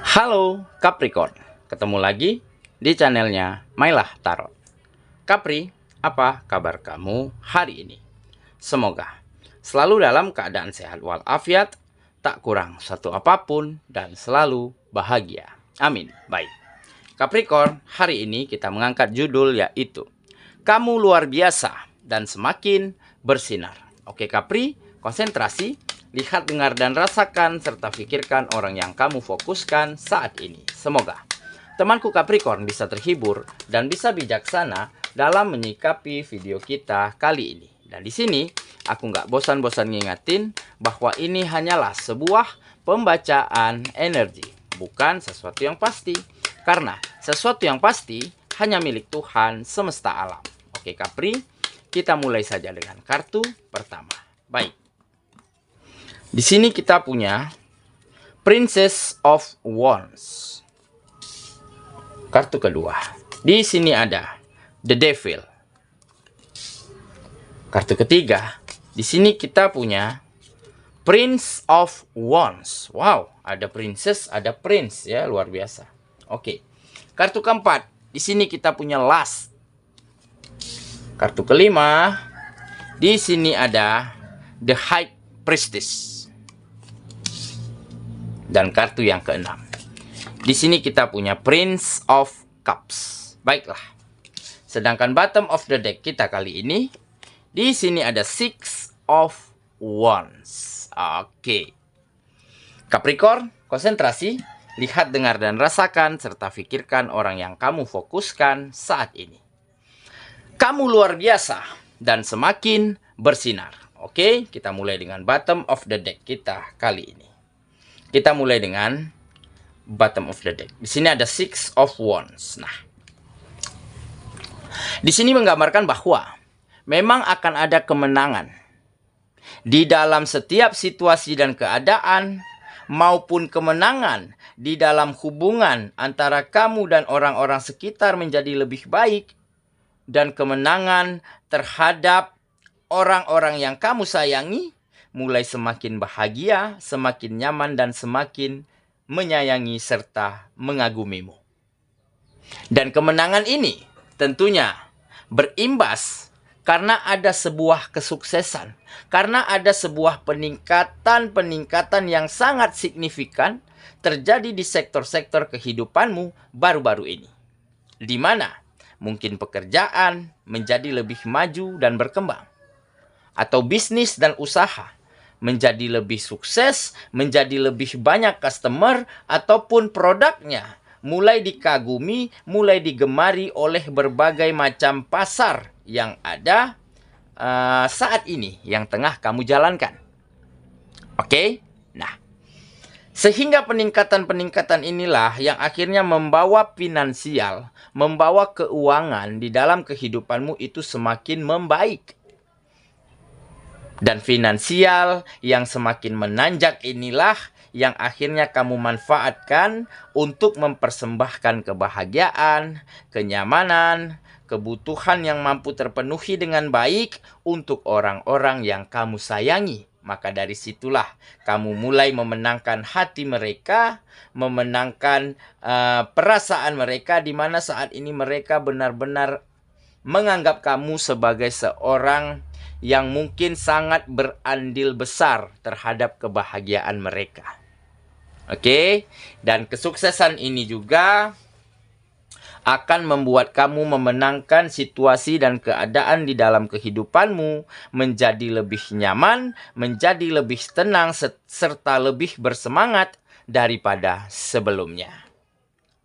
Halo Capricorn, ketemu lagi di channelnya Mailah Tarot. Capri, apa kabar kamu hari ini? Semoga selalu dalam keadaan sehat walafiat, tak kurang satu apapun, dan selalu bahagia. Amin. Baik, Capricorn, hari ini kita mengangkat judul yaitu Kamu Luar Biasa dan Semakin Bersinar. Oke Capri, konsentrasi. Lihat, dengar, dan rasakan, serta pikirkan orang yang kamu fokuskan saat ini. Semoga temanku Capricorn bisa terhibur dan bisa bijaksana dalam menyikapi video kita kali ini. Dan di sini, aku nggak bosan-bosan ngingetin bahwa ini hanyalah sebuah pembacaan energi, bukan sesuatu yang pasti. Karena sesuatu yang pasti hanya milik Tuhan semesta alam. Oke Capri, kita mulai saja dengan kartu pertama. Baik. Di sini kita punya Princess of Wands. Kartu kedua. Di sini ada The Devil. Kartu ketiga. Di sini kita punya Prince of Wands. Wow, ada princess, ada prince ya, luar biasa. Oke. Kartu keempat. Di sini kita punya Lust. Kartu kelima. Di sini ada The High Priestess. Dan kartu yang keenam. Di sini kita punya Prince of Cups. Baiklah. Sedangkan bottom of the deck kita kali ini, di sini ada Six of Wands. Oke. Capricorn, konsentrasi, lihat, dengar, dan rasakan, serta pikirkan orang yang kamu fokuskan saat ini. Kamu luar biasa dan semakin bersinar. Oke, kita mulai dengan bottom of the deck kita kali ini. Kita mulai dengan bottom of the deck. Di sini ada Six of Wands. Nah, di sini menggambarkan bahwa memang akan ada kemenangan di dalam setiap situasi dan keadaan, maupun kemenangan di dalam hubungan antara kamu dan orang-orang sekitar menjadi lebih baik, dan kemenangan terhadap orang-orang yang kamu sayangi mulai semakin bahagia, semakin nyaman, dan semakin menyayangi serta mengagumimu. Dan kemenangan ini tentunya berimbas karena ada sebuah kesuksesan, karena ada sebuah peningkatan yang sangat signifikan terjadi di sektor-sektor kehidupanmu baru-baru ini. Di mana mungkin pekerjaan menjadi lebih maju dan berkembang, atau bisnis dan usaha menjadi lebih sukses, menjadi lebih banyak customer, ataupun produknya mulai dikagumi, mulai digemari oleh berbagai macam pasar yang ada saat ini, yang tengah kamu jalankan. Oke? Nah, sehingga peningkatan-peningkatan inilah yang akhirnya membawa finansial, membawa keuangan di dalam kehidupanmu itu semakin membaik. Dan finansial yang semakin menanjak inilah yang akhirnya kamu manfaatkan untuk mempersembahkan kebahagiaan, kenyamanan, kebutuhan yang mampu terpenuhi dengan baik untuk orang-orang yang kamu sayangi. Maka dari situlah kamu mulai memenangkan hati mereka, memenangkan perasaan mereka, di mana saat ini mereka benar-benar menganggap kamu sebagai seorang yang mungkin sangat berandil besar terhadap kebahagiaan mereka. Oke, dan kesuksesan ini juga akan membuat kamu memenangkan situasi dan keadaan di dalam kehidupanmu menjadi lebih nyaman, menjadi lebih tenang, serta lebih bersemangat daripada sebelumnya.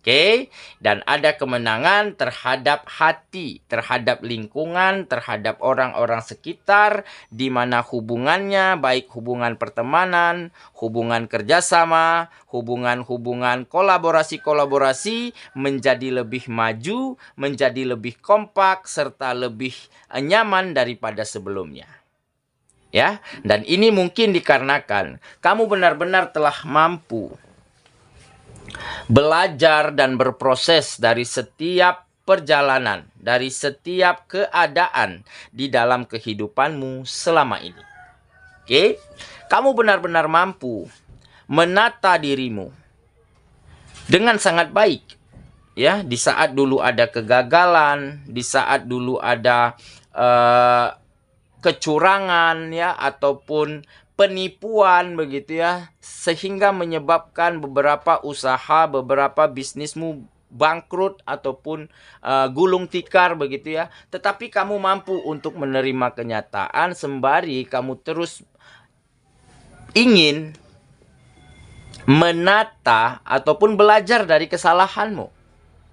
Oke, dan ada kemenangan terhadap hati, terhadap lingkungan, terhadap orang-orang sekitar, di mana hubungannya, baik hubungan pertemanan, hubungan kerjasama, hubungan-hubungan kolaborasi-kolaborasi, menjadi lebih maju, menjadi lebih kompak, serta lebih nyaman daripada sebelumnya. Ya, dan ini mungkin dikarenakan kamu benar-benar telah mampu belajar dan berproses dari setiap perjalanan, dari setiap keadaan di dalam kehidupanmu selama ini. Oke, kamu benar-benar mampu menata dirimu, dengan sangat baik. Ya, di saat dulu ada kegagalan, di saat dulu ada kecurangan ya ataupun penipuan begitu ya, sehingga menyebabkan beberapa usaha, beberapa bisnismu bangkrut ataupun gulung tikar begitu ya. Tetapi kamu mampu untuk menerima kenyataan sembari kamu terus ingin menata ataupun belajar dari kesalahanmu.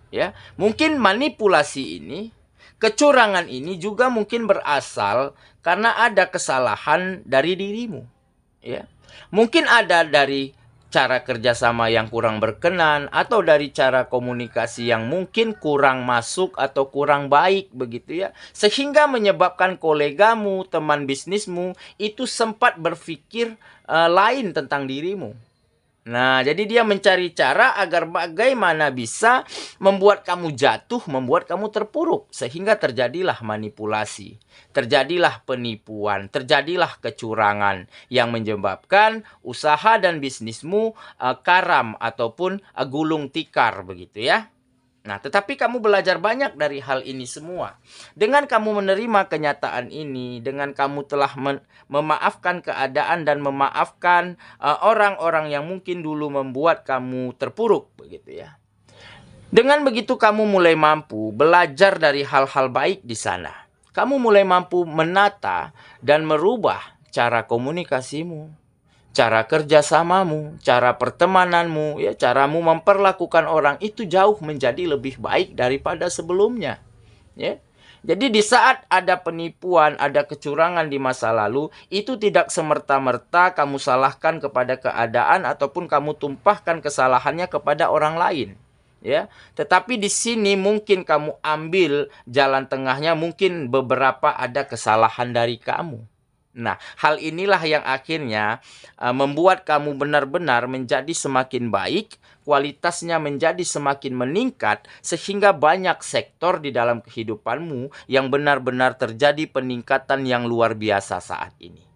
Ya, mungkin manipulasi ini, kecurangan ini juga mungkin berasal karena ada kesalahan dari dirimu. Ya, mungkin ada dari cara kerjasama yang kurang berkenan atau dari cara komunikasi yang mungkin kurang masuk atau kurang baik begitu ya, sehingga menyebabkan kolegamu, teman bisnismu itu sempat berpikir lain tentang dirimu. Nah, jadi dia mencari cara agar bagaimana bisa membuat kamu jatuh, membuat kamu terpuruk. Sehingga terjadilah manipulasi, terjadilah penipuan, terjadilah kecurangan yang menyebabkan usaha dan bisnismu karam ataupun gulung tikar begitu ya. Nah, tetapi kamu belajar banyak dari hal ini semua. Dengan kamu menerima kenyataan ini, dengan kamu telah memaafkan keadaan dan memaafkan orang-orang yang mungkin dulu membuat kamu terpuruk, begitu ya. Dengan begitu kamu mulai mampu belajar dari hal-hal baik di sana. Kamu mulai mampu menata dan merubah cara komunikasimu, cara kerjasamamu, cara pertemananmu, ya, caramu memperlakukan orang itu jauh menjadi lebih baik daripada sebelumnya. Ya. Jadi di saat ada penipuan, ada kecurangan di masa lalu, itu tidak semerta-merta kamu salahkan kepada keadaan ataupun kamu tumpahkan kesalahannya kepada orang lain. Ya, tetapi di sini mungkin kamu ambil jalan tengahnya, mungkin beberapa ada kesalahan dari kamu. Nah, hal inilah yang akhirnya membuat kamu benar-benar menjadi semakin baik, kualitasnya menjadi semakin meningkat, sehingga banyak sektor di dalam kehidupanmu yang benar-benar terjadi peningkatan yang luar biasa saat ini.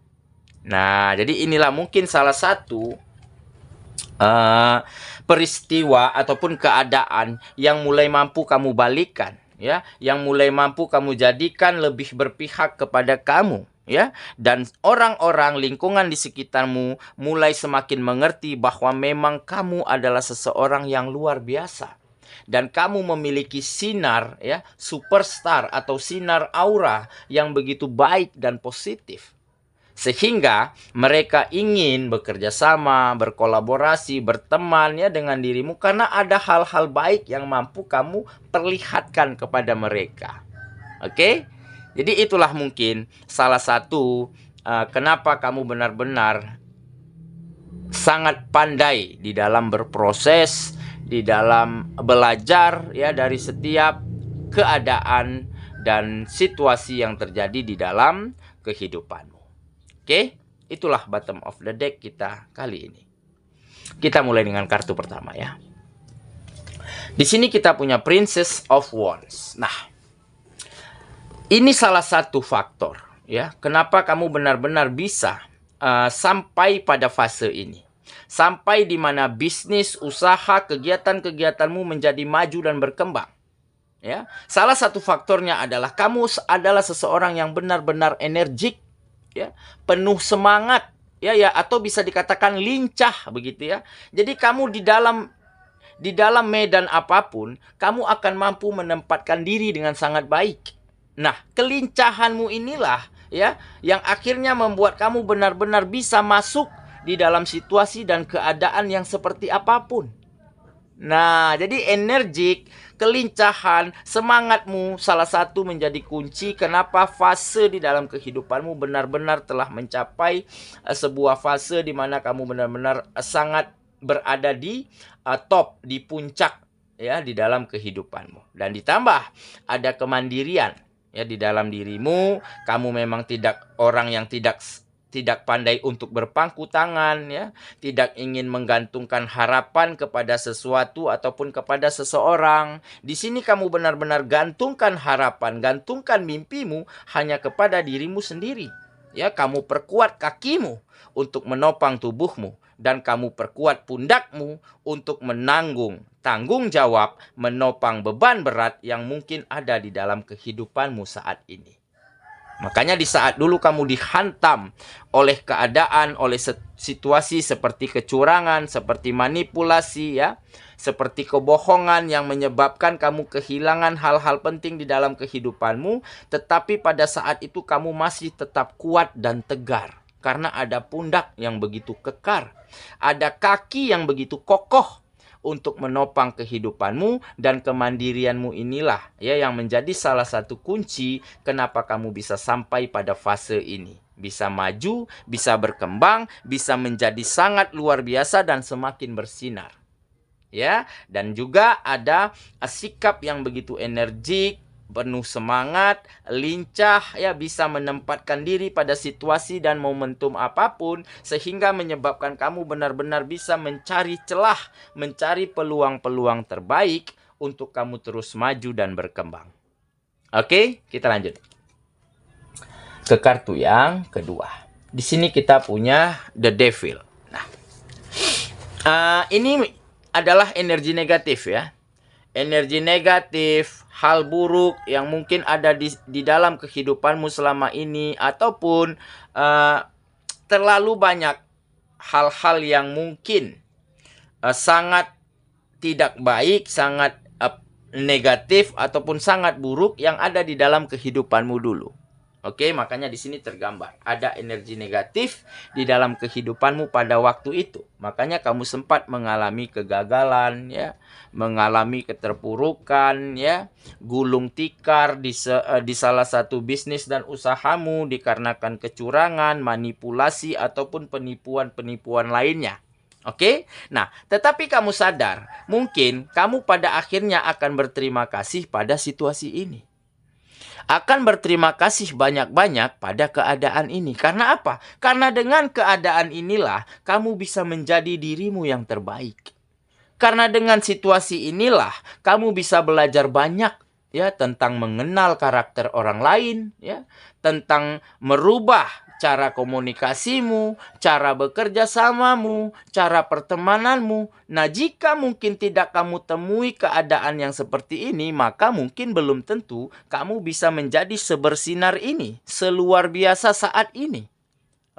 Nah, jadi inilah mungkin salah satu peristiwa ataupun keadaan yang mulai mampu kamu balikan, ya, yang mulai mampu kamu jadikan lebih berpihak kepada kamu. Ya, dan orang-orang lingkungan di sekitarmu mulai semakin mengerti bahwa memang kamu adalah seseorang yang luar biasa dan kamu memiliki sinar, ya, superstar atau sinar aura yang begitu baik dan positif, sehingga mereka ingin bekerja sama, berkolaborasi, berteman ya dengan dirimu karena ada hal-hal baik yang mampu kamu perlihatkan kepada mereka. Oke? Jadi itulah mungkin salah satu kenapa kamu benar-benar sangat pandai di dalam berproses, di dalam belajar ya dari setiap keadaan dan situasi yang terjadi di dalam kehidupanmu. Oke, itulah bottom of the deck kita kali ini. Kita mulai dengan kartu pertama ya. Di sini kita punya Princess of Wands. Nah, ini salah satu faktor ya, kenapa kamu benar-benar bisa sampai pada fase ini. Sampai di mana bisnis, usaha, kegiatan-kegiatanmu menjadi maju dan berkembang. Ya, salah satu faktornya adalah kamu adalah seseorang yang benar-benar energik, ya, penuh semangat, ya, atau bisa dikatakan lincah begitu ya. Jadi kamu di dalam medan apapun, kamu akan mampu menempatkan diri dengan sangat baik. Nah, kelincahanmu inilah ya yang akhirnya membuat kamu benar-benar bisa masuk di dalam situasi dan keadaan yang seperti apapun. Nah, jadi energik, kelincahan, semangatmu salah satu menjadi kunci kenapa fase di dalam kehidupanmu benar-benar telah mencapai sebuah fase di mana kamu benar-benar sangat berada di top, di puncak ya di dalam kehidupanmu. Dan ditambah ada kemandirian. Ya, di dalam dirimu, kamu memang tidak orang yang tidak pandai untuk berpangku tangan, ya, tidak ingin menggantungkan harapan kepada sesuatu ataupun kepada seseorang. Di sini kamu benar-benar gantungkan harapan, gantungkan mimpimu hanya kepada dirimu sendiri. Ya, kamu perkuat kakimu untuk menopang tubuhmu dan kamu perkuat pundakmu untuk menanggung tanggung jawab menopang beban berat yang mungkin ada di dalam kehidupanmu saat ini. Makanya di saat dulu kamu dihantam oleh keadaan, oleh situasi seperti kecurangan, seperti manipulasi ya, seperti kebohongan yang menyebabkan kamu kehilangan hal-hal penting di dalam kehidupanmu, tetapi pada saat itu kamu masih tetap kuat dan tegar karena ada pundak yang begitu kekar, ada kaki yang begitu kokoh untuk menopang kehidupanmu, dan kemandirianmu inilah ya yang menjadi salah satu kunci kenapa kamu bisa sampai pada fase ini. Bisa maju, bisa berkembang, bisa menjadi sangat luar biasa dan semakin bersinar. Ya, dan juga ada sikap yang begitu energik, penuh semangat, lincah, ya, bisa menempatkan diri pada situasi dan momentum apapun sehingga menyebabkan kamu benar-benar bisa mencari celah, mencari peluang-peluang terbaik untuk kamu terus maju dan berkembang. Oke, kita lanjut ke kartu yang kedua. Di sini kita punya The Devil. Nah, ini adalah energi negatif ya. Energi negatif, hal buruk yang mungkin ada di dalam kehidupanmu selama ini, ataupun terlalu banyak hal-hal yang mungkin sangat tidak baik, sangat negatif ataupun sangat buruk yang ada di dalam kehidupanmu dulu. Oke, makanya di sini tergambar ada energi negatif di dalam kehidupanmu pada waktu itu. Makanya kamu sempat mengalami kegagalan ya, mengalami keterpurukan ya, gulung tikar di salah satu bisnis dan usahamu dikarenakan kecurangan, manipulasi ataupun penipuan-penipuan lainnya. Oke, nah tetapi kamu sadar mungkin kamu pada akhirnya akan berterima kasih pada situasi ini. Akan berterima kasih banyak-banyak pada keadaan ini. Karena apa? Karena dengan keadaan inilah kamu bisa menjadi dirimu yang terbaik. Karena dengan situasi inilah kamu bisa belajar banyak ya tentang mengenal karakter orang lain ya, tentang merubah cara komunikasimu, cara bekerja samamu, cara pertemananmu. Nah, jika mungkin tidak kamu temui keadaan yang seperti ini, maka mungkin belum tentu kamu bisa menjadi sebersinar ini, seluar biasa saat ini.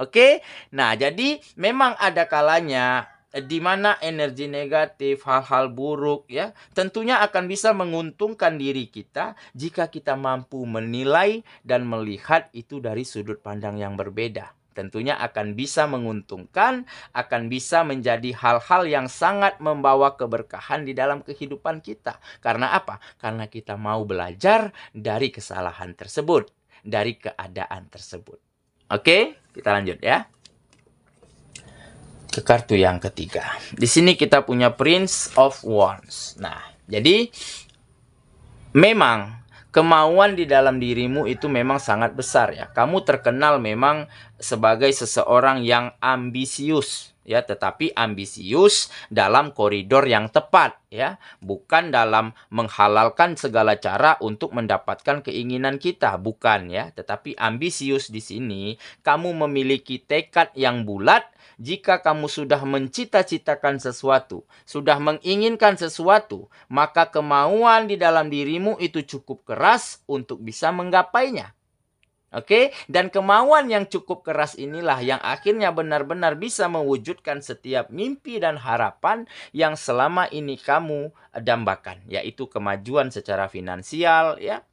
Oke? Nah, jadi memang ada kalanya di mana energi negatif, hal-hal buruk ya, tentunya akan bisa menguntungkan diri kita jika kita mampu menilai dan melihat itu dari sudut pandang yang berbeda. Tentunya akan bisa menguntungkan, akan bisa menjadi hal-hal yang sangat membawa keberkahan di dalam kehidupan kita. Karena apa? Karena kita mau belajar dari kesalahan tersebut, dari keadaan tersebut. Oke, kita lanjut ya. Ke kartu yang ketiga. Di sini kita punya Prince of Wands. Nah, jadi memang kemauan di dalam dirimu itu memang sangat besar ya. Kamu terkenal memang sebagai seseorang yang ambisius ya, tetapi ambisius dalam koridor yang tepat ya, bukan dalam menghalalkan segala cara untuk mendapatkan keinginan kita, bukan ya, tetapi ambisius di sini kamu memiliki tekad yang bulat. Jika kamu sudah mencita-citakan sesuatu, sudah menginginkan sesuatu, maka kemauan di dalam dirimu itu cukup keras untuk bisa menggapainya. Oke, dan kemauan yang cukup keras inilah yang akhirnya benar-benar bisa mewujudkan setiap mimpi dan harapan yang selama ini kamu dambakan, yaitu kemajuan secara finansial ya,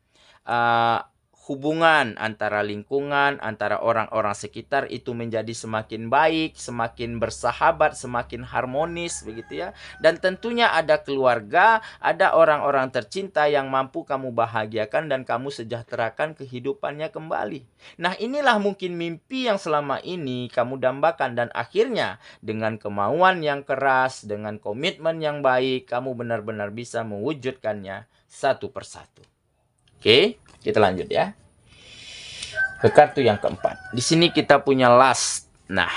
hubungan antara lingkungan, antara orang-orang sekitar itu menjadi semakin baik, semakin bersahabat, semakin harmonis begitu ya. Dan tentunya ada keluarga, ada orang-orang tercinta yang mampu kamu bahagiakan dan kamu sejahterakan kehidupannya kembali. Nah, inilah mungkin mimpi yang selama ini kamu dambakan, dan akhirnya dengan kemauan yang keras, dengan komitmen yang baik, kamu benar-benar bisa mewujudkannya satu persatu. Oke, kita lanjut ya. Ke kartu yang keempat. Di sini kita punya Lust. Nah,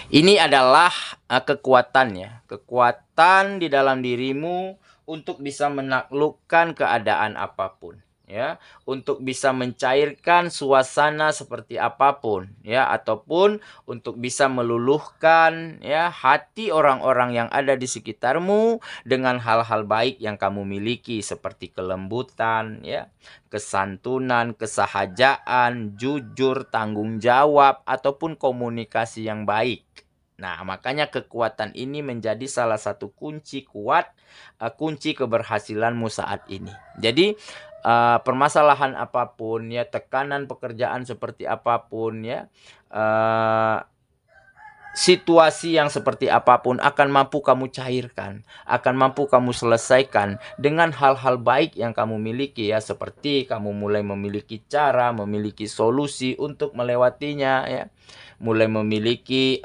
ini adalah kekuatannya. Kekuatan di dalam dirimu untuk bisa menaklukkan keadaan apapun. ya, untuk bisa mencairkan suasana seperti apapun, ya, ataupun untuk bisa meluluhkan, ya, hati orang-orang yang ada di sekitarmu dengan hal-hal baik yang kamu miliki seperti kelembutan, ya, kesantunan, kesahajaan, jujur, tanggung jawab, ataupun komunikasi yang baik. Nah, makanya kekuatan ini menjadi salah satu kunci kuat, kunci keberhasilanmu saat ini. Jadi, permasalahan apapun, ya, tekanan pekerjaan seperti apapun, ya, situasi yang seperti apapun akan mampu kamu cairkan, akan mampu kamu selesaikan dengan hal-hal baik yang kamu miliki, ya, seperti kamu mulai memiliki cara, memiliki solusi untuk melewatinya, ya, mulai memiliki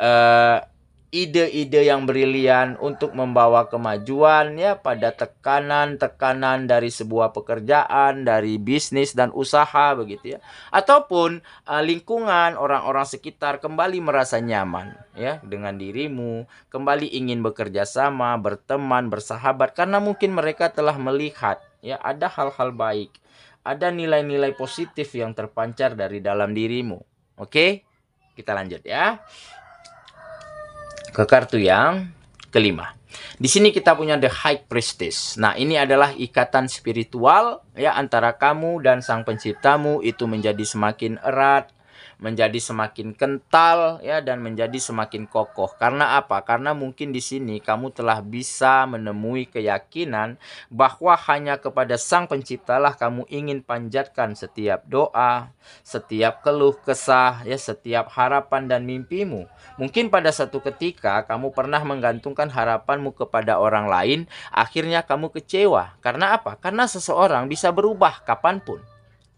ide-ide yang brilian untuk membawa kemajuan, ya, pada tekanan-tekanan dari sebuah pekerjaan, dari bisnis dan usaha begitu, ya. Ataupun lingkungan orang-orang sekitar kembali merasa nyaman, ya, dengan dirimu, kembali ingin bekerja sama, berteman, bersahabat karena mungkin mereka telah melihat, ya, ada hal-hal baik, ada nilai-nilai positif yang terpancar dari dalam dirimu. Oke? Kita lanjut, ya. Ke kartu yang kelima. Di sini kita punya The High Priestess. Nah, ini adalah ikatan spiritual, ya, antara kamu dan Sang Penciptamu itu menjadi semakin erat, menjadi semakin kental, ya, dan menjadi semakin kokoh. Karena apa? Karena mungkin di sini kamu telah bisa menemui keyakinan bahwa hanya kepada Sang Penciptalah kamu ingin panjatkan setiap doa, setiap keluh kesah, ya, setiap harapan dan mimpimu. Mungkin pada satu ketika kamu pernah menggantungkan harapanmu kepada orang lain, akhirnya kamu kecewa. Karena apa? Karena seseorang bisa berubah kapanpun,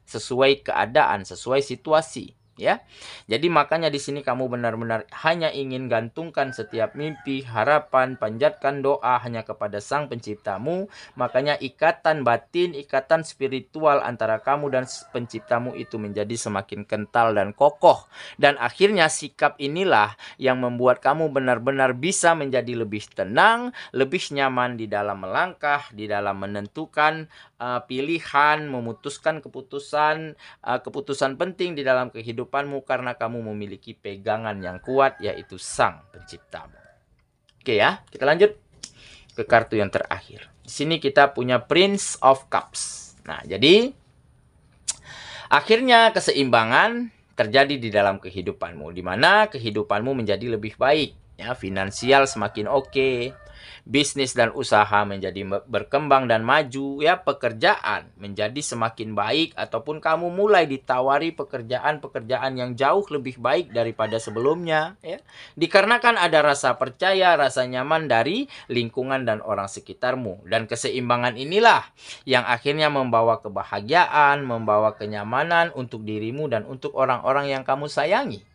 sesuai keadaan, sesuai situasi, ya. Jadi makanya di sini kamu benar-benar hanya ingin gantungkan setiap mimpi, harapan, panjatkan doa hanya kepada Sang Penciptamu. Makanya ikatan batin, ikatan spiritual antara kamu dan Penciptamu itu menjadi semakin kental dan kokoh. Dan akhirnya sikap inilah yang membuat kamu benar-benar bisa menjadi lebih tenang, lebih nyaman di dalam melangkah, di dalam menentukan pilihan, memutuskan keputusan penting di dalam kehidupanmu karena kamu memiliki pegangan yang kuat, yaitu Sang Penciptamu. Oke, ya, kita lanjut ke kartu yang terakhir. Di sini kita punya Prince of Cups. Nah, jadi akhirnya keseimbangan terjadi di dalam kehidupanmu, di mana kehidupanmu menjadi lebih baik, ya, finansial semakin oke, bisnis dan usaha menjadi berkembang dan maju, ya, pekerjaan menjadi semakin baik, ataupun kamu mulai ditawari pekerjaan-pekerjaan yang jauh lebih baik daripada sebelumnya, ya, dikarenakan ada rasa percaya, rasa nyaman dari lingkungan dan orang sekitarmu. Dan keseimbangan inilah yang akhirnya membawa kebahagiaan, membawa kenyamanan untuk dirimu dan untuk orang-orang yang kamu sayangi.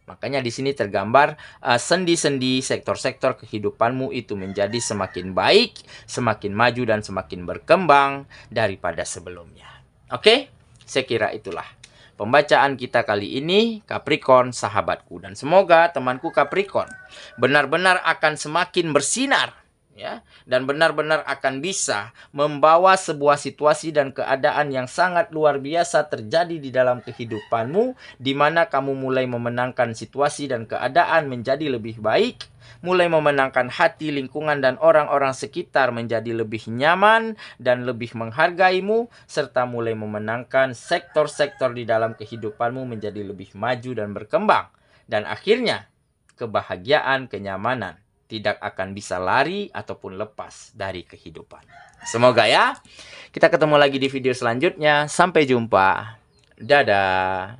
Makanya di sini tergambar sendi-sendi sektor-sektor kehidupanmu itu menjadi semakin baik, semakin maju dan semakin berkembang daripada sebelumnya. Oke, saya kira itulah pembacaan kita kali ini, Capricorn sahabatku. Dan semoga temanku Capricorn benar-benar akan semakin bersinar, ya, dan benar-benar akan bisa membawa sebuah situasi dan keadaan yang sangat luar biasa terjadi di dalam kehidupanmu, di mana kamu mulai memenangkan situasi dan keadaan menjadi lebih baik, mulai memenangkan hati lingkungan dan orang-orang sekitar menjadi lebih nyaman dan lebih menghargaimu, serta mulai memenangkan sektor-sektor di dalam kehidupanmu menjadi lebih maju dan berkembang. Dan akhirnya kebahagiaan, kenyamanan tidak akan bisa lari ataupun lepas dari kehidupan. Semoga, ya. Kita ketemu lagi di video selanjutnya. Sampai jumpa. Dadah.